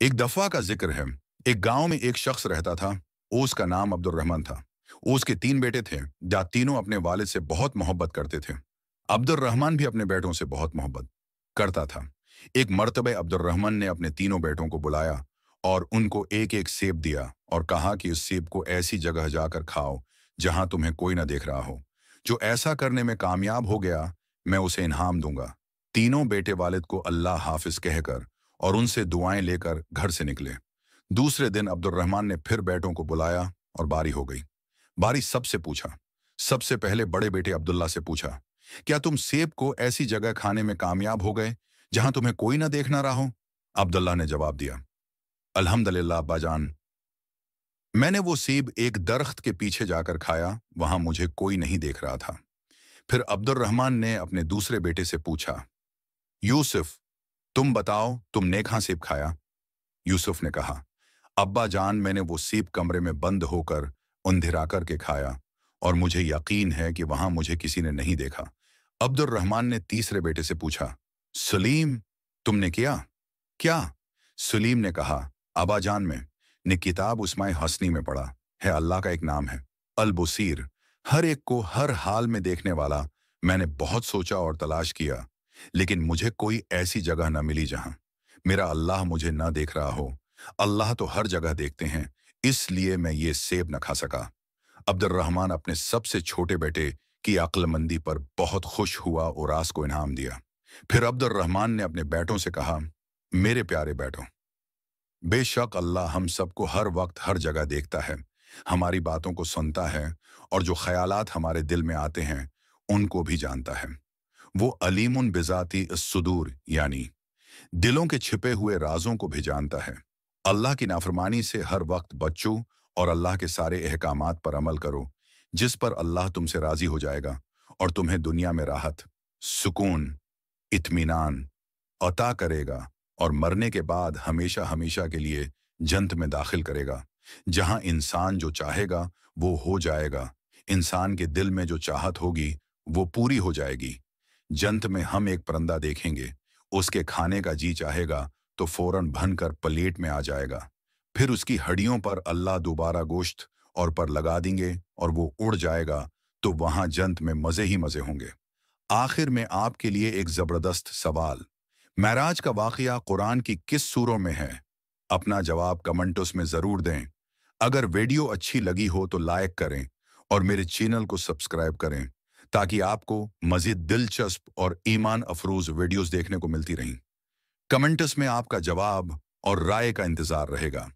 एक दफा का जिक्र है। एक गांव में एक शख्स रहता था। उसका नाम अब्दुल रहमान था। उसके 3 बेटे थे, जो तीनों अपने वालिद से बहुत मोहब्बत करते थे। अब्दुल रहमान भी अपने बेटों से बहुत मोहब्बत करता था। एक मर्तबे अब्दुल रहमान ने अपने तीनों बेटों को बुलाया और उनको एक एक सेब दिया और कहा कि इस सेब को ऐसी जगह जाकर खाओ जहां तुम्हें कोई ना देख रहा हो। जो ऐसा करने में कामयाब हो गया, मैं उसे इनाम दूंगा। तीनों बेटे वालिद को अल्लाह हाफिज कहकर और उनसे दुआएं लेकर घर से निकले। दूसरे दिन अब्दुल रहमान ने फिर बेटों को बुलाया और बारी हो गई। बारी सबसे पूछा। सबसे पहले बड़े बेटे अब्दुल्ला से पूछा, क्या तुम सेब को ऐसी जगह खाने में कामयाब हो गए जहां तुम्हें कोई ना देखना रहा हो? अब्दुल्ला ने जवाब दिया, अल्हम्दुलिल्लाह अब्बाजान, मैंने वो सेब एक दरख्त के पीछे जाकर खाया, वहां मुझे कोई नहीं देख रहा था। फिर अब्दुल रहमान ने अपने दूसरे बेटे से पूछा, यूसुफ, तुम बताओ तुमने कहाँ सेब खाया? यूसुफ ने कहा, अब्बा जान, मैंने वो सेब कमरे में बंद होकर अंधेरा करके खाया और मुझे यकीन है कि वहां मुझे किसी ने नहीं देखा। अब्दुल रहमान ने तीसरे बेटे से पूछा, सलीम, तुमने किया क्या? सलीम ने कहा, अब्बा जान, में ने किताब उस्माए हसनी में पढ़ा है, अल्लाह का एक नाम है अल बसीर, हर एक को हर हाल में देखने वाला। मैंने बहुत सोचा और तलाश किया, लेकिन मुझे कोई ऐसी जगह न मिली जहां मेरा अल्लाह मुझे न देख रहा हो। अल्लाह तो हर जगह देखते हैं, इसलिए मैं ये सेब न खा सका। अब्दुल रहमान अपने सबसे छोटे बेटे की अक्लमंदी पर बहुत खुश हुआ और रास को इनाम दिया। फिर अब्दुल रहमान ने अपने बेटों से कहा, मेरे प्यारे बेटों, बेशक अल्लाह हम सबको हर वक्त हर जगह देखता है, हमारी बातों को सुनता है और जो ख्यालात हमारे दिल में आते हैं उनको भी जानता है। वो अलीमुन बिजाती सुदूर, यानी दिलों के छिपे हुए राजों को भी जानता है। अल्लाह की नाफरमानी से हर वक्त बच्चों और अल्लाह के सारे अहकामात पर अमल करो, जिस पर अल्लाह तुमसे राजी हो जाएगा और तुम्हें दुनिया में राहत, सुकून, इत्मीनान अता करेगा और मरने के बाद हमेशा हमेशा के लिए जन्नत में दाखिल करेगा, जहां इंसान जो चाहेगा वो हो जाएगा। इंसान के दिल में जो चाहत होगी वो पूरी हो जाएगी। जन्नत में हम एक परिंदा देखेंगे, उसके खाने का जी चाहेगा तो फौरन भनकर प्लेट में आ जाएगा। फिर उसकी हड्डियों पर अल्लाह दोबारा गोश्त और पर लगा देंगे और वो उड़ जाएगा, तो वहां जन्नत में मजे ही मजे होंगे। आखिर में आपके लिए एक जबरदस्त सवाल, महराज का वाकया कुरान की किस सूरों में है? अपना जवाब कमेंट्स में जरूर दें। अगर वीडियो अच्छी लगी हो तो लाइक करें और मेरे चैनल को सब्सक्राइब करें, ताकि आपको मजीद दिलचस्प और ईमान अफरोज वीडियोस देखने को मिलती रहें। कमेंट्स में आपका जवाब और राय का इंतजार रहेगा।